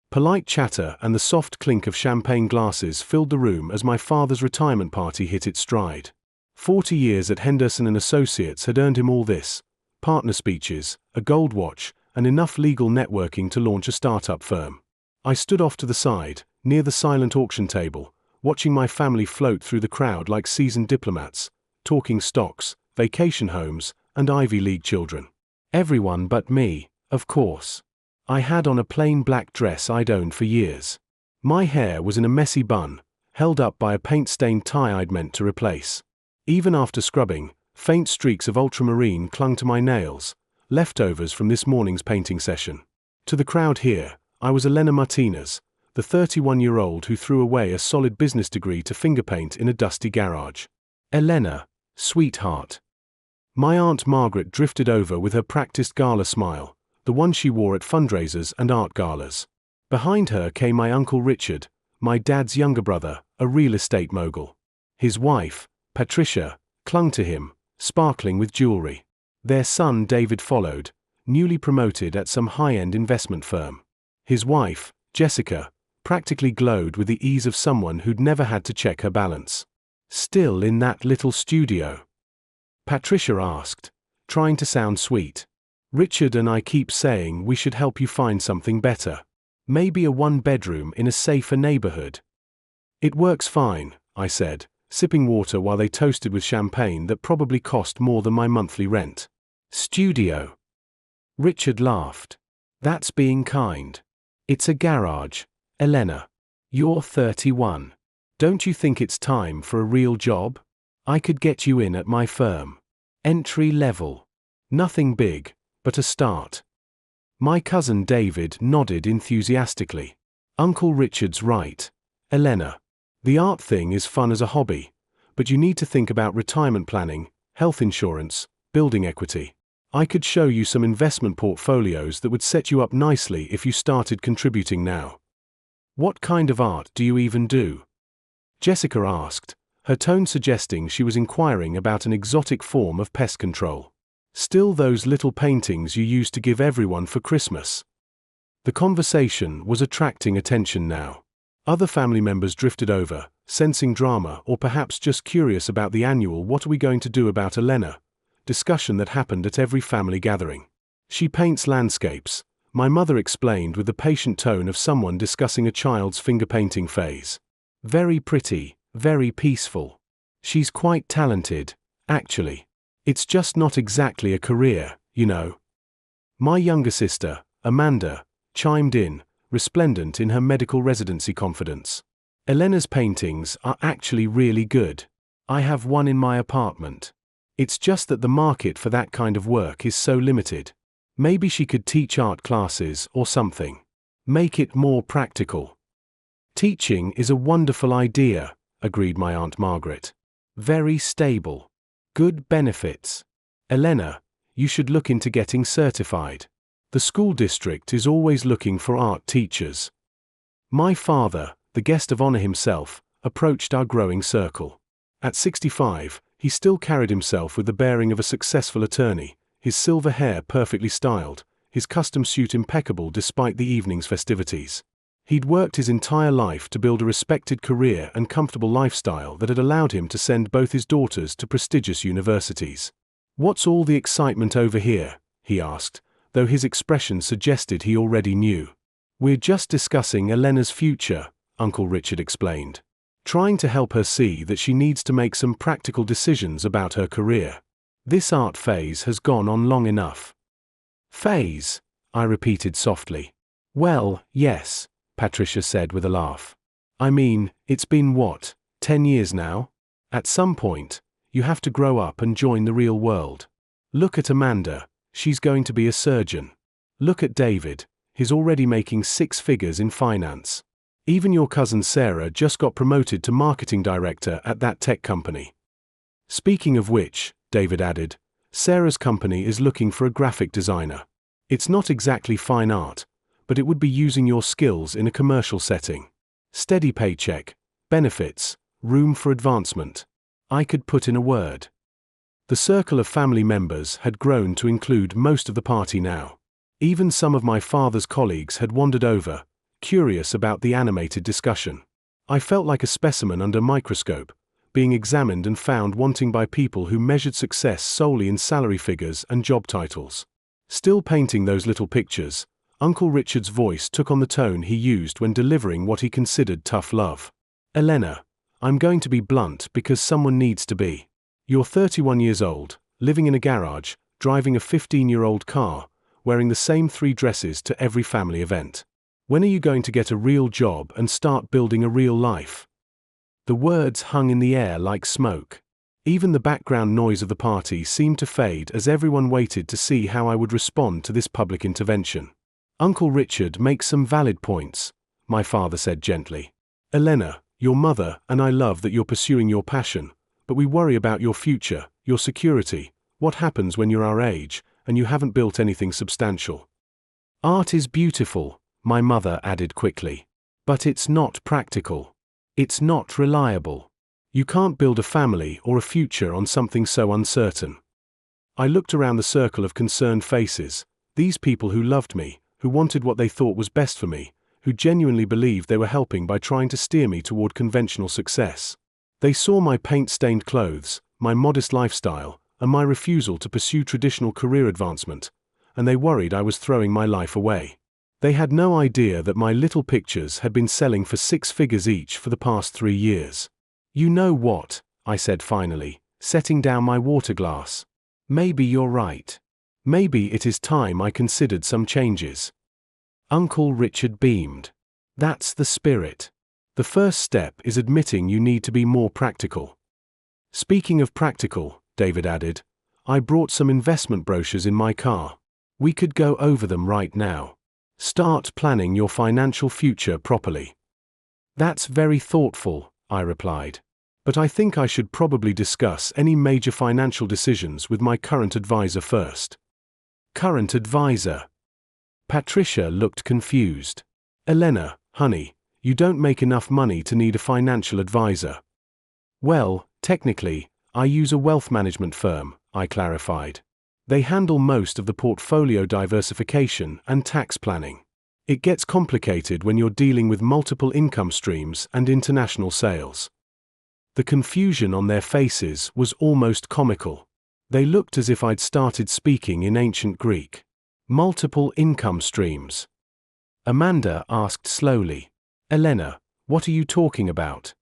Polite chatter and the soft clink of champagne glasses filled the room as my father's retirement party hit its stride. 40 years at Henderson & Associates had earned him all this: partner speeches, a gold watch, and enough legal networking to launch a startup firm. I stood off to the side, near the silent auction table, watching my family float through the crowd like seasoned diplomats, talking stocks, vacation homes, and Ivy League children. Everyone but me, of course. I had on a plain black dress I'd owned for years. My hair was in a messy bun, held up by a paint-stained tie I'd meant to replace. Even after scrubbing, faint streaks of ultramarine clung to my nails, leftovers from this morning's painting session. To the crowd here, I was Elena Martinez, the 31-year-old who threw away a solid business degree to fingerpaint in a dusty garage. Elena, sweetheart. My Aunt Margaret drifted over with her practiced gala smile, the one she wore at fundraisers and art galas. Behind her came my Uncle Richard, my dad's younger brother, a real estate mogul. His wife, Patricia, clung to him, sparkling with jewelry. Their son David followed, newly promoted at some high-end investment firm. His wife, Jessica, practically glowed with the ease of someone who'd never had to check her balance. "Still in that little studio?" Patricia asked, trying to sound sweet. "Richard and I keep saying we should help you find something better. Maybe a one-bedroom in a safer neighborhood." "It works fine," I said, sipping water while they toasted with champagne that probably cost more than my monthly rent. "Studio?" Richard laughed. "That's being kind. It's a garage, Elena. You're 31. Don't you think it's time for a real job? I could get you in at my firm. Entry level. Nothing big, but a start." My cousin David nodded enthusiastically. "Uncle Richard's right, Elena. The art thing is fun as a hobby, but you need to think about retirement planning, health insurance, building equity. I could show you some investment portfolios that would set you up nicely if you started contributing now." "What kind of art do you even do?" Jessica asked, her tone suggesting she was inquiring about an exotic form of pest control. "Still those little paintings you used to give everyone for Christmas." The conversation was attracting attention now. Other family members drifted over, sensing drama or perhaps just curious about the annual "what are we going to do about Elena" discussion that happened at every family gathering. "She paints landscapes," my mother explained with the patient tone of someone discussing a child's finger painting phase. "Very pretty, very peaceful. She's quite talented, actually. It's just not exactly a career, you know." My younger sister, Amanda, chimed in, resplendent in her medical residency confidence. "Elena's paintings are actually really good. I have one in my apartment. It's just that the market for that kind of work is so limited. Maybe she could teach art classes or something. Make it more practical." "Teaching is a wonderful idea," agreed my Aunt Margaret. "Very stable. Good benefits. Elena, you should look into getting certified. The school district is always looking for art teachers." My father, the guest of honor himself, approached our growing circle. At 65, he still carried himself with the bearing of a successful attorney, his silver hair perfectly styled, his custom suit impeccable despite the evening's festivities. He'd worked his entire life to build a respected career and comfortable lifestyle that had allowed him to send both his daughters to prestigious universities. "What's all the excitement over here?" he asked, though his expression suggested he already knew. "We're just discussing Elena's future," Uncle Richard explained, trying to help her see that she needs to make some practical decisions about her career. "This art phase has gone on long enough." "Phase?" I repeated softly. "Well, yes," Patricia said with a laugh. "I mean, it's been what, 10 years now? At some point, you have to grow up and join the real world. Look at Amanda, she's going to be a surgeon. Look at David, he's already making 6 figures in finance. Even your cousin Sarah just got promoted to marketing director at that tech company. Speaking of which," David added, "Sarah's company is looking for a graphic designer. It's not exactly fine art, but it would be using your skills in a commercial setting. Steady paycheck, benefits, room for advancement. I could put in a word." The circle of family members had grown to include most of the party now. Even some of my father's colleagues had wandered over, curious about the animated discussion. I felt like a specimen under a microscope, being examined and found wanting by people who measured success solely in salary figures and job titles. Still painting those little pictures, Uncle Richard's voice took on the tone he used when delivering what he considered tough love. Elena, I'm going to be blunt because someone needs to be. You're 31 years old, living in a garage, driving a 15-year-old car, wearing the same 3 dresses to every family event. When are you going to get a real job and start building a real life? The words hung in the air like smoke. Even the background noise of the party seemed to fade as everyone waited to see how I would respond to this public intervention. Uncle Richard makes some valid points, my father said gently. Elena, your mother and I love that you're pursuing your passion, but we worry about your future, your security, what happens when you're our age, and you haven't built anything substantial. Art is beautiful, my mother added quickly. But it's not practical. It's not reliable. You can't build a family or a future on something so uncertain. I looked around the circle of concerned faces, these people who loved me, who wanted what they thought was best for me, who genuinely believed they were helping by trying to steer me toward conventional success. They saw my paint-stained clothes, my modest lifestyle, and my refusal to pursue traditional career advancement, and they worried I was throwing my life away. They had no idea that my little pictures had been selling for 6 figures each for the past 3 years. You know what, I said finally, setting down my water glass. Maybe you're right. Maybe it is time I considered some changes. Uncle Richard beamed. That's the spirit. The first step is admitting you need to be more practical. Speaking of practical, David added, I brought some investment brochures in my car. We could go over them right now. Start planning your financial future properly. That's very thoughtful, I replied. But I think I should probably discuss any major financial decisions with my current advisor first. Current advisor? Patricia looked confused. Elena, honey, you don't make enough money to need a financial advisor. Well, technically, I use a wealth management firm, I clarified. They handle most of the portfolio diversification and tax planning. It gets complicated when you're dealing with multiple income streams and international sales. The confusion on their faces was almost comical. They looked as if I'd started speaking in ancient Greek. Multiple income streams. Amanda asked slowly, Elena, what are you talking about?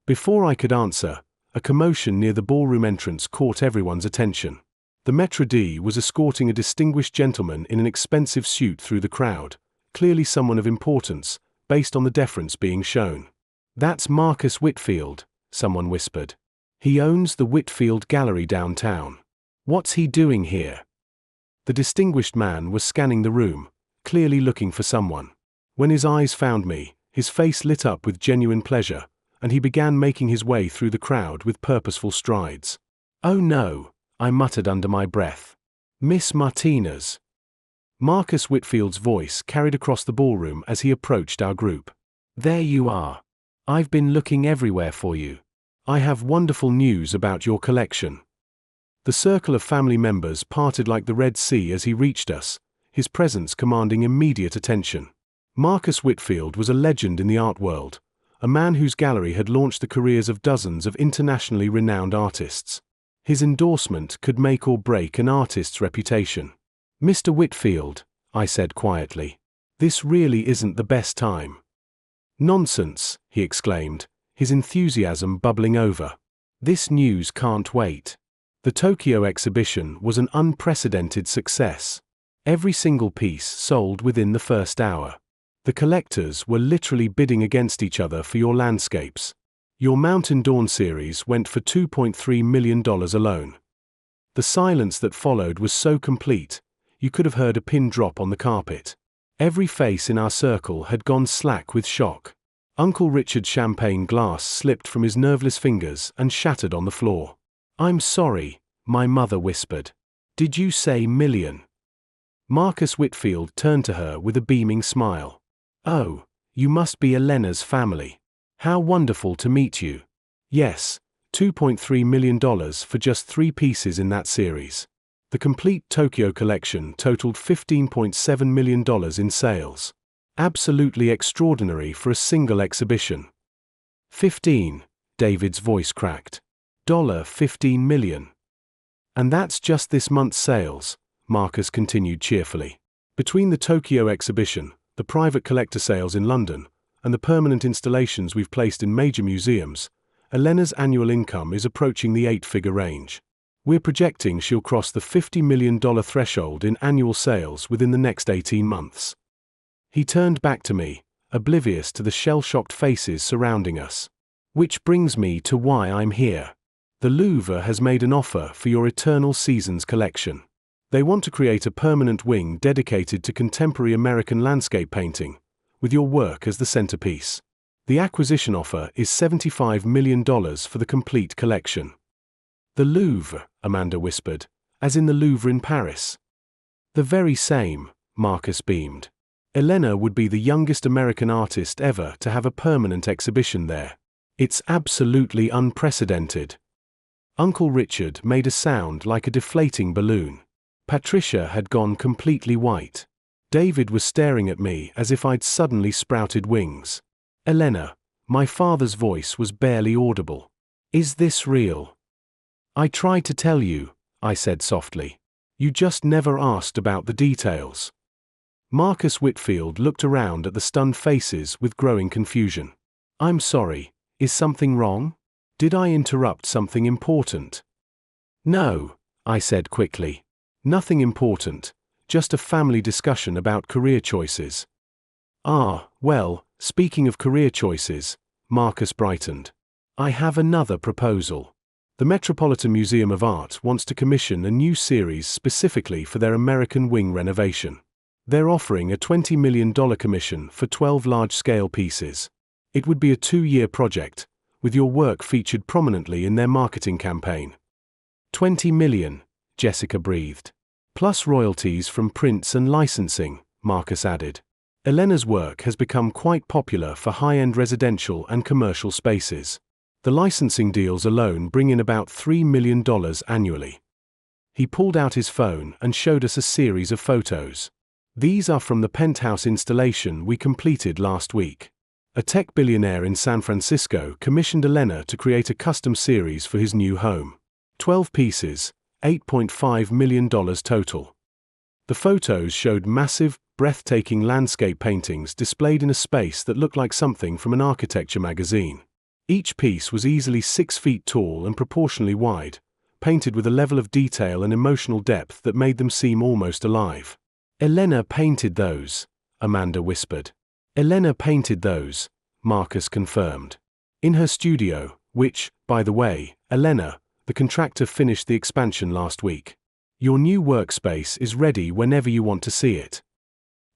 Before I could answer, a commotion near the ballroom entrance caught everyone's attention. The maître d' was escorting a distinguished gentleman in an expensive suit through the crowd, clearly someone of importance, based on the deference being shown. That's Marcus Whitfield, someone whispered. He owns the Whitfield Gallery downtown. What's he doing here? The distinguished man was scanning the room, clearly looking for someone. When his eyes found me, his face lit up with genuine pleasure, and he began making his way through the crowd with purposeful strides. Oh no, I muttered under my breath. Miss Martinez. Marcus Whitfield's voice carried across the ballroom as he approached our group. There you are. I've been looking everywhere for you. I have wonderful news about your collection. The circle of family members parted like the Red Sea as he reached us, his presence commanding immediate attention. Marcus Whitfield was a legend in the art world, a man whose gallery had launched the careers of dozens of internationally renowned artists. His endorsement could make or break an artist's reputation. Mr. Whitfield, I said quietly, this really isn't the best time. Nonsense, he exclaimed, his enthusiasm bubbling over. This news can't wait. The Tokyo exhibition was an unprecedented success. Every single piece sold within the first hour. The collectors were literally bidding against each other for your landscapes. Your Mountain Dawn series went for $2.3 million alone. The silence that followed was so complete, you could have heard a pin drop on the carpet. Every face in our circle had gone slack with shock. Uncle Richard's champagne glass slipped from his nerveless fingers and shattered on the floor. I'm sorry, my mother whispered. Did you say million? Marcus Whitfield turned to her with a beaming smile. Oh, you must be Elena's family. How wonderful to meet you. Yes, $2.3 million for just 3 pieces in that series. The complete Tokyo collection totaled $15.7 million in sales. Absolutely extraordinary for a single exhibition. 15. David's voice cracked. $15 million. And that's just this month's sales, Marcus continued cheerfully. Between the Tokyo exhibition, the private collector sales in London, and the permanent installations we've placed in major museums, Elena's annual income is approaching the 8-figure range. We're projecting she'll cross the $50 million threshold in annual sales within the next 18 months. He turned back to me, oblivious to the shell-shocked faces surrounding us. Which brings me to why I'm here. The Louvre has made an offer for your Eternal Seasons collection. They want to create a permanent wing dedicated to contemporary American landscape painting, with your work as the centerpiece. The acquisition offer is $75 million for the complete collection. The Louvre, Amanda whispered, as in the Louvre in Paris. The very same, Marcus beamed. Elena would be the youngest American artist ever to have a permanent exhibition there. It's absolutely unprecedented. Uncle Richard made a sound like a deflating balloon. Patricia had gone completely white. David was staring at me as if I'd suddenly sprouted wings. Elena, my father's voice was barely audible. Is this real? I tried to tell you, I said softly. You just never asked about the details. Marcus Whitfield looked around at the stunned faces with growing confusion. I'm sorry, is something wrong? Did I interrupt something important? No, I said quickly. Nothing important, just a family discussion about career choices. Ah, well, speaking of career choices, Marcus brightened. I have another proposal. The Metropolitan Museum of Art wants to commission a new series specifically for their American wing renovation. They're offering a $20 million commission for 12 large-scale pieces. It would be a 2-year project, with your work featured prominently in their marketing campaign. 20 million, Jessica breathed. Plus royalties from prints and licensing, Marcus added. Elena's work has become quite popular for high-end residential and commercial spaces. The licensing deals alone bring in about $3 million annually. He pulled out his phone and showed us a series of photos. These are from the penthouse installation we completed last week. A tech billionaire in San Francisco commissioned Elena to create a custom series for his new home. 12 pieces, $8.5 million total. The photos showed massive, breathtaking landscape paintings displayed in a space that looked like something from an architecture magazine. Each piece was easily 6 feet tall and proportionally wide, painted with a level of detail and emotional depth that made them seem almost alive. Elena painted those, Amanda whispered. Elena painted those, Marcus confirmed. In her studio, which, by the way, Elena, the contractor finished the expansion last week. Your new workspace is ready whenever you want to see it.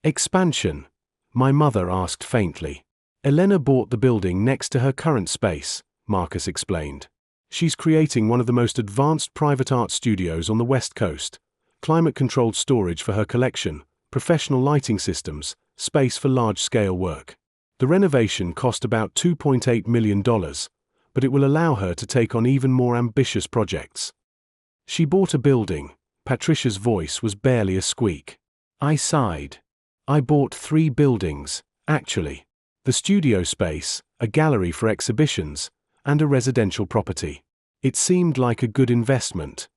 Expansion? My mother asked faintly. Elena bought the building next to her current space, Marcus explained. She's creating one of the most advanced private art studios on the West Coast, climate-controlled storage for her collection, professional lighting systems, space for large-scale work. The renovation cost about $2.8 million, but it will allow her to take on even more ambitious projects. She bought a building. Patricia's voice was barely a squeak. I sighed. I bought 3 buildings, actually. The studio space, a gallery for exhibitions, and a residential property. It seemed like a good investment.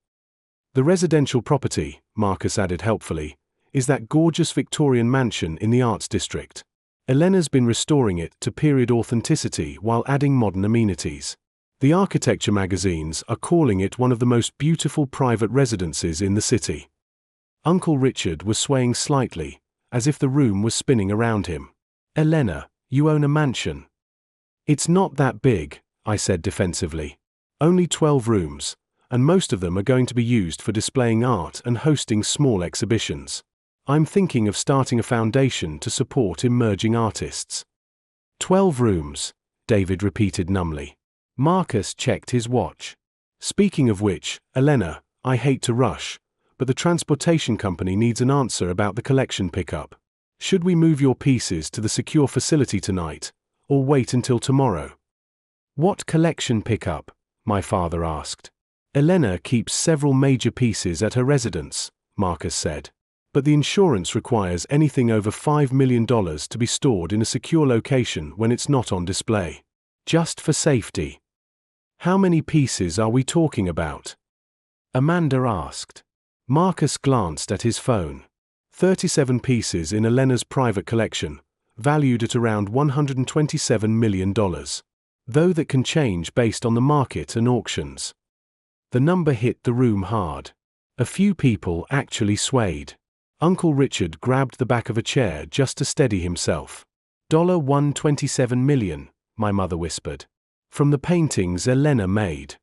The residential property, Marcus added helpfully, is that gorgeous Victorian mansion in the Arts District. Elena's been restoring it to period authenticity while adding modern amenities. The architecture magazines are calling it one of the most beautiful private residences in the city. Uncle Richard was swaying slightly, as if the room was spinning around him. Elena, you own a mansion. It's not that big, I said defensively. Only 12 rooms, and most of them are going to be used for displaying art and hosting small exhibitions. I'm thinking of starting a foundation to support emerging artists. 12 rooms, David repeated numbly. Marcus checked his watch. Speaking of which, Elena, I hate to rush, but the transportation company needs an answer about the collection pickup. Should we move your pieces to the secure facility tonight, or wait until tomorrow? What collection pickup? My father asked. Elena keeps several major pieces at her residence, Marcus said. But the insurance requires anything over $5 million to be stored in a secure location when it's not on display. Just for safety. How many pieces are we talking about? Amanda asked. Marcus glanced at his phone. 37 pieces in Elena's private collection, valued at around $127 million. Though that can change based on the market and auctions. The number hit the room hard. A few people actually swayed. Uncle Richard grabbed the back of a chair just to steady himself. $127 million, my mother whispered. From the paintings Elena made.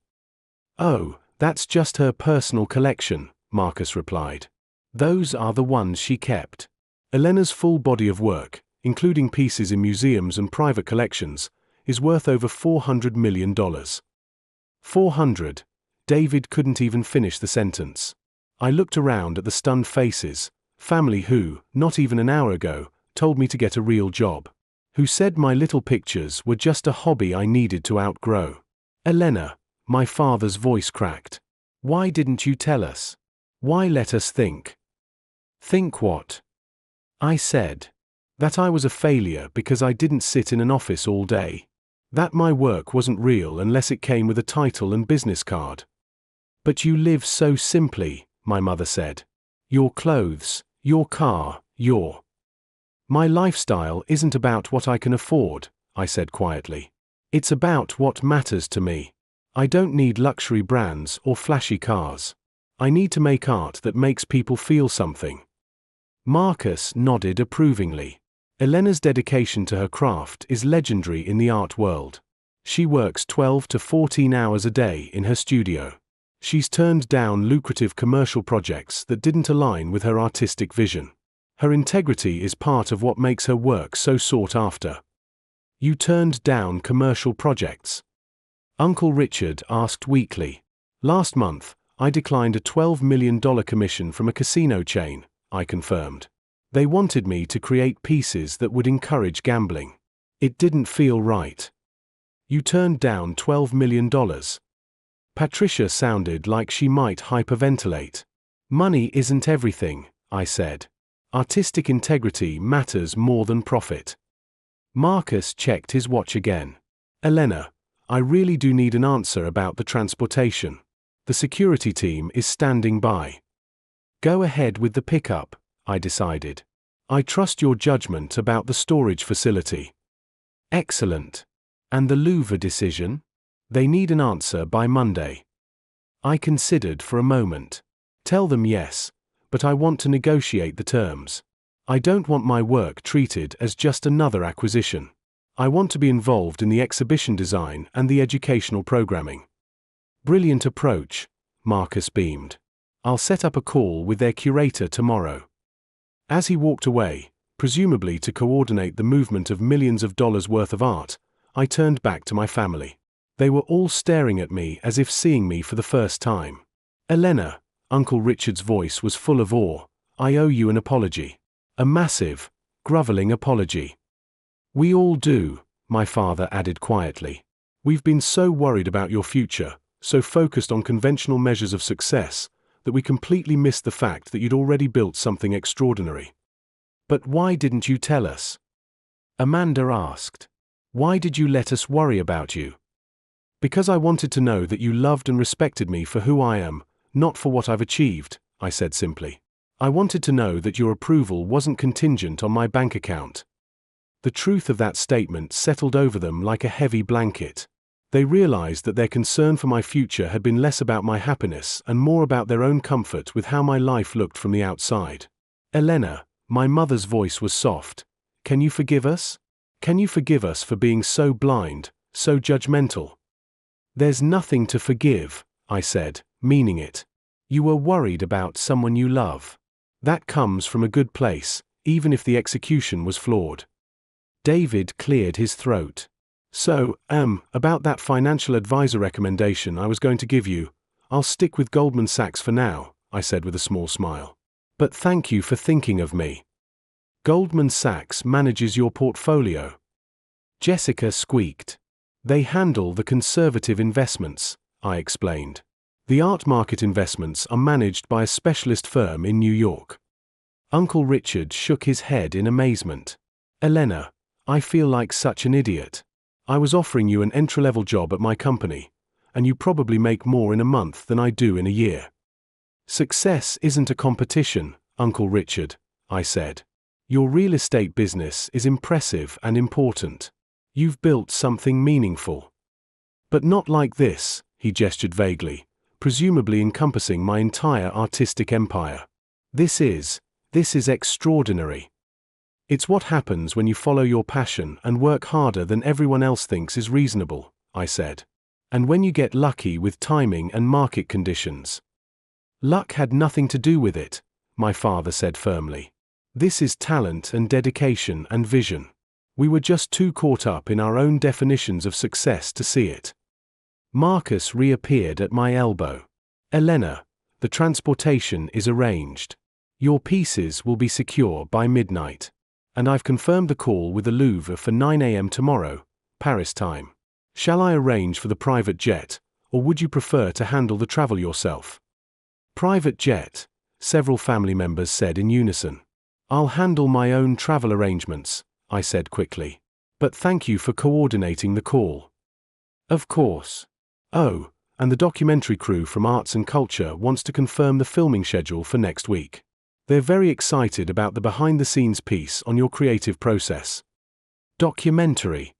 Oh, that's just her personal collection, Marcus replied. Those are the ones she kept. Elena's full body of work, including pieces in museums and private collections, is worth over $400 million. 400. David couldn't even finish the sentence. I looked around at the stunned faces. Family who, not even an hour ago, told me to get a real job. Who said my little pictures were just a hobby I needed to outgrow. Elena, my father's voice cracked. Why didn't you tell us? Why let us think? Think what? I said. That I was a failure because I didn't sit in an office all day. That my work wasn't real unless it came with a title and business card. But you live so simply, my mother said. Your clothes, your car, your... My lifestyle isn't about what I can afford, I said quietly. It's about what matters to me. I don't need luxury brands or flashy cars. I need to make art that makes people feel something. Marcus nodded approvingly. Elena's dedication to her craft is legendary in the art world. She works 12 to 14 hours a day in her studio. She's turned down lucrative commercial projects that didn't align with her artistic vision. Her integrity is part of what makes her work so sought after. You turned down commercial projects? Uncle Richard asked weakly. Last month, I declined a $12 million commission from a casino chain, I confirmed. They wanted me to create pieces that would encourage gambling. It didn't feel right. You turned down $12 million. Patricia sounded like she might hyperventilate. Money isn't everything, I said. Artistic integrity matters more than profit. Marcus checked his watch again. Elena, I really do need an answer about the transportation. The security team is standing by. Go ahead with the pickup, I decided. I trust your judgment about the storage facility. Excellent. And the Louvre decision? They need an answer by Monday. I considered for a moment. Tell them yes, but I want to negotiate the terms. I don't want my work treated as just another acquisition. I want to be involved in the exhibition design and the educational programming. Brilliant approach, Marcus beamed. I'll set up a call with their curator tomorrow. As he walked away, presumably to coordinate the movement of millions of dollars worth of art, I turned back to my family. They were all staring at me as if seeing me for the first time. Elena, Uncle Richard's voice was full of awe, I owe you an apology. A massive, groveling apology. We all do, my father added quietly. We've been so worried about your future, so focused on conventional measures of success, that we completely missed the fact that you'd already built something extraordinary. But why didn't you tell us? Amanda asked. Why did you let us worry about you? Because I wanted to know that you loved and respected me for who I am, not for what I've achieved, I said simply. I wanted to know that your approval wasn't contingent on my bank account. The truth of that statement settled over them like a heavy blanket. They realized that their concern for my future had been less about my happiness and more about their own comfort with how my life looked from the outside. Elena, my mother's voice was soft. Can you forgive us? Can you forgive us for being so blind, so judgmental? There's nothing to forgive, I said, meaning it. You were worried about someone you love. That comes from a good place, even if the execution was flawed. David cleared his throat. So, about that financial advisor recommendation I was going to give you, I'll stick with Goldman Sachs for now, I said with a small smile. But thank you for thinking of me. Goldman Sachs manages your portfolio. Jessica squeaked. They handle the conservative investments, I explained. The art market investments are managed by a specialist firm in New York. Uncle Richard shook his head in amazement. Elena, I feel like such an idiot. I was offering you an entry-level job at my company, and you probably make more in a month than I do in a year. Success isn't a competition, Uncle Richard, I said. Your real estate business is impressive and important. You've built something meaningful. But not like this, he gestured vaguely, presumably encompassing my entire artistic empire. This is extraordinary. It's what happens when you follow your passion and work harder than everyone else thinks is reasonable, I said. And when you get lucky with timing and market conditions. Luck had nothing to do with it, my father said firmly. This is talent and dedication and vision. We were just too caught up in our own definitions of success to see it. Marcus reappeared at my elbow. Elena, the transportation is arranged. Your pieces will be secure by midnight. And I've confirmed the call with the Louvre for 9 a.m. tomorrow, Paris time. Shall I arrange for the private jet, or would you prefer to handle the travel yourself? Private jet, several family members said in unison. I'll handle my own travel arrangements, I said quickly. But thank you for coordinating the call. Of course. Oh, and the documentary crew from Arts and Culture wants to confirm the filming schedule for next week. They're very excited about the behind-the-scenes piece on your creative process. Documentary?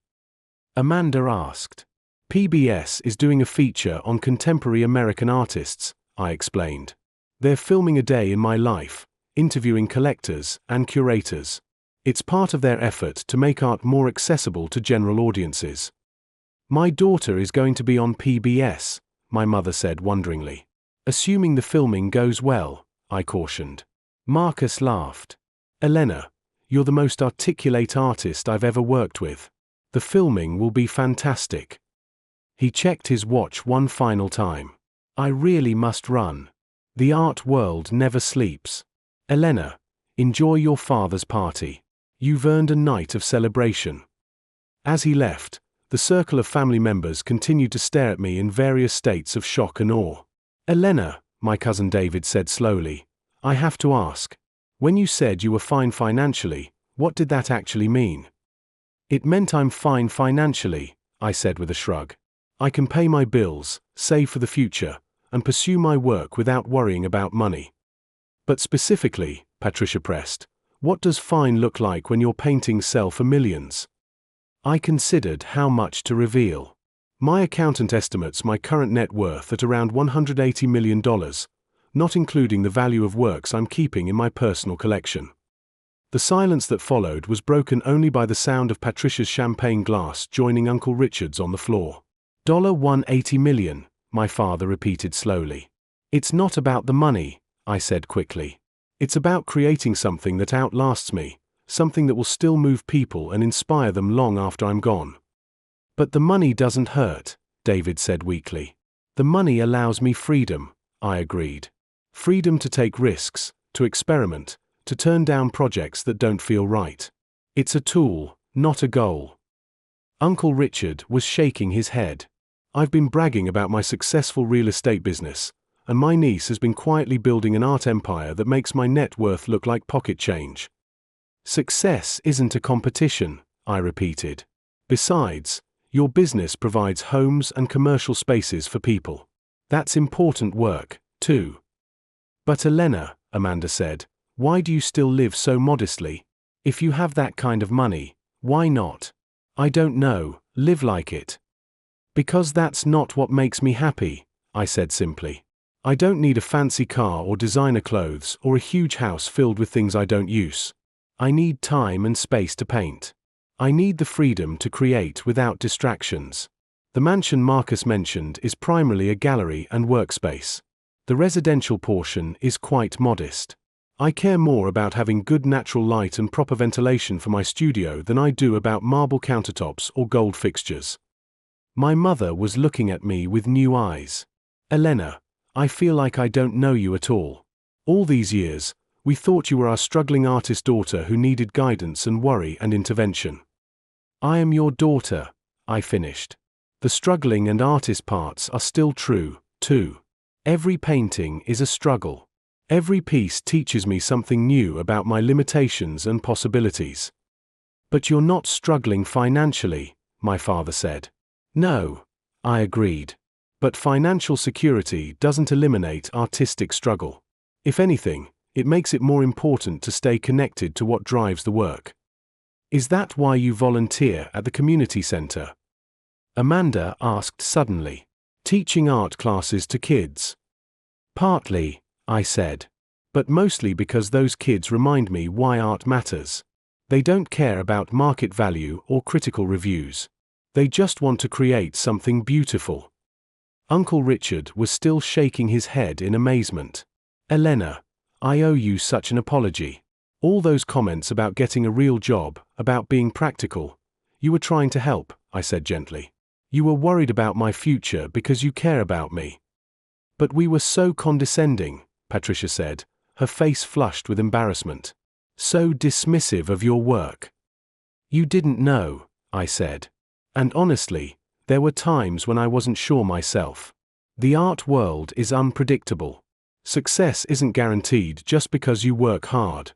Amanda asked. PBS is doing a feature on contemporary American artists, I explained. They're filming a day in my life, interviewing collectors and curators. It's part of their effort to make art more accessible to general audiences. My daughter is going to be on PBS, my mother said wonderingly. Assuming the filming goes well, I cautioned. Marcus laughed. Elena, you're the most articulate artist I've ever worked with. The filming will be fantastic. He checked his watch one final time. I really must run. The art world never sleeps. Elena, enjoy your father's party. You've earned a night of celebration. As he left, the circle of family members continued to stare at me in various states of shock and awe. Elena, my cousin David said slowly, I have to ask. When you said you were fine financially, what did that actually mean? It meant I'm fine financially, I said with a shrug. I can pay my bills, save for the future, and pursue my work without worrying about money. But specifically, Patricia pressed, what does fine look like when your paintings sell for millions? I considered how much to reveal. My accountant estimates my current net worth at around $180 million, not including the value of works I'm keeping in my personal collection. The silence that followed was broken only by the sound of Patricia's champagne glass joining Uncle Richard's on the floor. $180 million, my father repeated slowly. It's not about the money, I said quickly. It's about creating something that outlasts me, something that will still move people and inspire them long after I'm gone. But the money doesn't hurt, David said weakly. The money allows me freedom, I agreed. Freedom to take risks, to experiment, to turn down projects that don't feel right. It's a tool, not a goal. Uncle Richard was shaking his head. I've been bragging about my successful real estate business, and my niece has been quietly building an art empire that makes my net worth look like pocket change. Success isn't a competition, I repeated. Besides, your business provides homes and commercial spaces for people. That's important work, too. But Elena, Amanda said, why do you still live so modestly? If you have that kind of money, why not? I don't know, live like it. Because that's not what makes me happy, I said simply. I don't need a fancy car or designer clothes or a huge house filled with things I don't use. I need time and space to paint. I need the freedom to create without distractions. The mansion Marcus mentioned is primarily a gallery and workspace. The residential portion is quite modest. I care more about having good natural light and proper ventilation for my studio than I do about marble countertops or gold fixtures. My mother was looking at me with new eyes. Elena, I feel like I don't know you at all. All these years, we thought you were our struggling artist daughter who needed guidance and worry and intervention. I am your daughter, I finished. The struggling and artist parts are still true, too. Every painting is a struggle. Every piece teaches me something new about my limitations and possibilities. But you're not struggling financially, my father said. No, I agreed. But financial security doesn't eliminate artistic struggle. If anything, it makes it more important to stay connected to what drives the work. Is that why you volunteer at the community center? Amanda asked suddenly. Teaching art classes to kids. Partly, I said. But mostly because those kids remind me why art matters. They don't care about market value or critical reviews. They just want to create something beautiful. Uncle Richard was still shaking his head in amazement. Elena, I owe you such an apology. All those comments about getting a real job, about being practical. You were trying to help, I said gently. You were worried about my future because you care about me. But we were so condescending, Patricia said, her face flushed with embarrassment. So dismissive of your work. You didn't know, I said. And honestly, there were times when I wasn't sure myself. The art world is unpredictable. Success isn't guaranteed just because you work hard.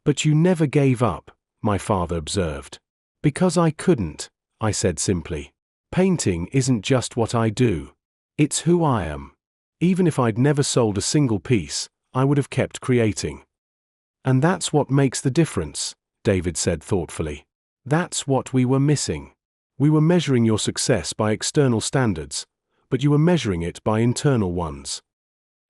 But you never gave up, my father observed. Because I couldn't, I said simply. Painting isn't just what I do. It's who I am. Even if I'd never sold a single piece, I would have kept creating. And that's what makes the difference, David said thoughtfully. That's what we were missing. We were measuring your success by external standards, but you were measuring it by internal ones.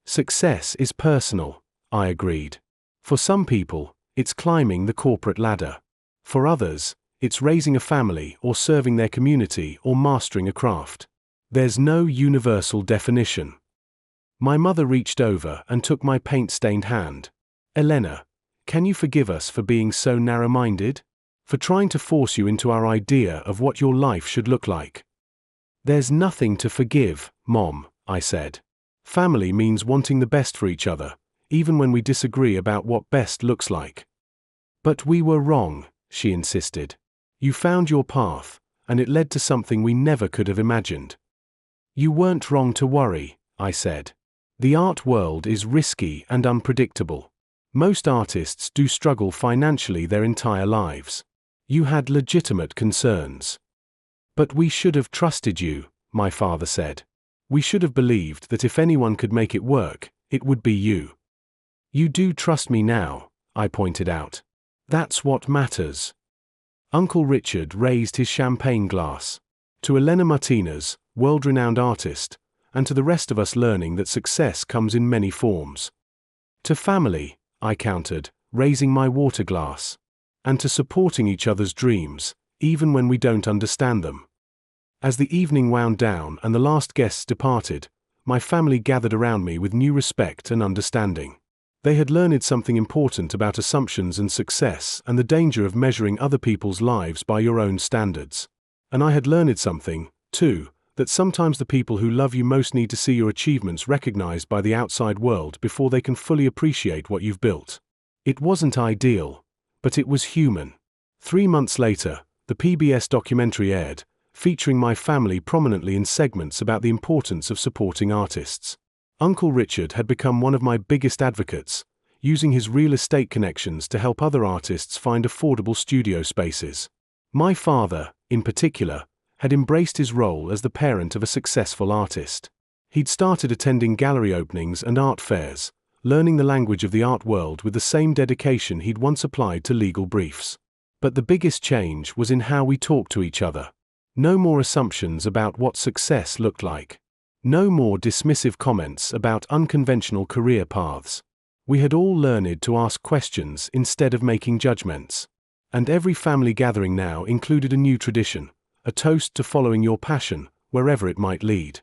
Success is personal, I agreed. For some people, it's climbing the corporate ladder. For others, it's raising a family or serving their community or mastering a craft. There's no universal definition. My mother reached over and took my paint-stained hand. Elena, can you forgive us for being so narrow-minded? For trying to force you into our idea of what your life should look like? There's nothing to forgive, Mom, I said. Family means wanting the best for each other, even when we disagree about what best looks like. But we were wrong, she insisted. You found your path, and it led to something we never could have imagined. You weren't wrong to worry, I said. The art world is risky and unpredictable. Most artists do struggle financially their entire lives. You had legitimate concerns. But we should have trusted you, my father said. We should have believed that if anyone could make it work, it would be you. You do trust me now, I pointed out. That's what matters. Uncle Richard raised his champagne glass. To Elena Martinez, world-renowned artist, and to the rest of us learning that success comes in many forms. To family, I countered, raising my water glass. And to supporting each other's dreams, even when we don't understand them. As the evening wound down and the last guests departed, my family gathered around me with new respect and understanding. They had learned something important about assumptions and success and the danger of measuring other people's lives by your own standards. And I had learned something, too, that sometimes the people who love you most need to see your achievements recognized by the outside world before they can fully appreciate what you've built. It wasn't ideal, but it was human. 3 months later, the PBS documentary aired, featuring my family prominently in segments about the importance of supporting artists. Uncle Richard had become one of my biggest advocates, using his real estate connections to help other artists find affordable studio spaces. My father, in particular, had embraced his role as the parent of a successful artist. He'd started attending gallery openings and art fairs, learning the language of the art world with the same dedication he'd once applied to legal briefs. But the biggest change was in how we talked to each other. No more assumptions about what success looked like. No more dismissive comments about unconventional career paths. We had all learned to ask questions instead of making judgments. And every family gathering now included a new tradition, a toast to following your passion, wherever it might lead.